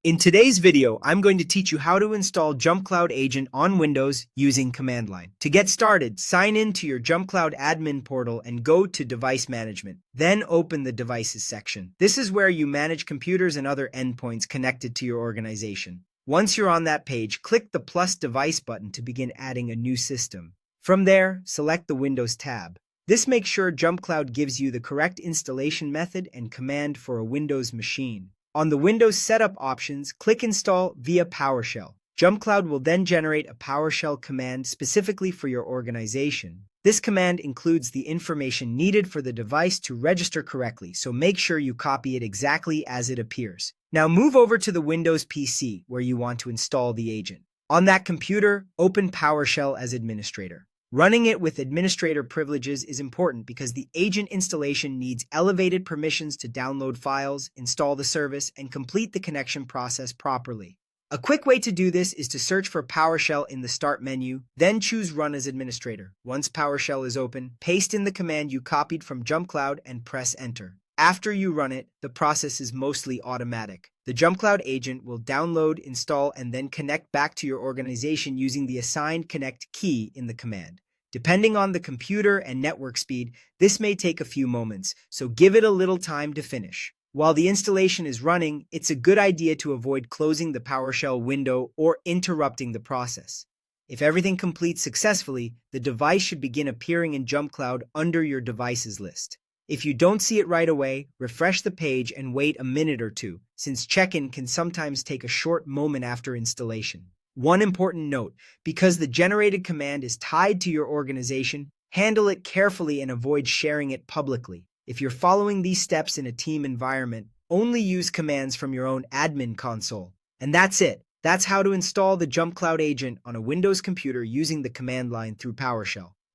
In today's video, I'm going to teach you how to install JumpCloud Agent on Windows using command line. To get started, sign in to your JumpCloud admin portal and go to Device Management. Then open the Devices section. This is where you manage computers and other endpoints connected to your organization. Once you're on that page, click the plus device button to begin adding a new system. From there, select the Windows tab. This makes sure JumpCloud gives you the correct installation method and command for a Windows machine. On the Windows Setup options, click Install via PowerShell. JumpCloud will then generate a PowerShell command specifically for your organization. This command includes the information needed for the device to register correctly, so make sure you copy it exactly as it appears. Now move over to the Windows PC where you want to install the agent. On that computer, open PowerShell as administrator. Running it with administrator privileges is important because the agent installation needs elevated permissions to download files, install the service, and complete the connection process properly. A quick way to do this is to search for PowerShell in the Start menu, then choose Run as Administrator. Once PowerShell is open, paste in the command you copied from JumpCloud and press Enter. After you run it, the process is mostly automatic. The JumpCloud agent will download, install, and then connect back to your organization using the assigned connect key in the command. Depending on the computer and network speed, this may take a few moments, so give it a little time to finish. While the installation is running, it's a good idea to avoid closing the PowerShell window or interrupting the process. If everything completes successfully, the device should begin appearing in JumpCloud under your devices list. If you don't see it right away, refresh the page and wait a minute or two, since check-in can sometimes take a short moment after installation. One important note, because the generated command is tied to your organization, handle it carefully and avoid sharing it publicly. If you're following these steps in a team environment, only use commands from your own admin console. And that's it. That's how to install the JumpCloud agent on a Windows computer using the command line through PowerShell.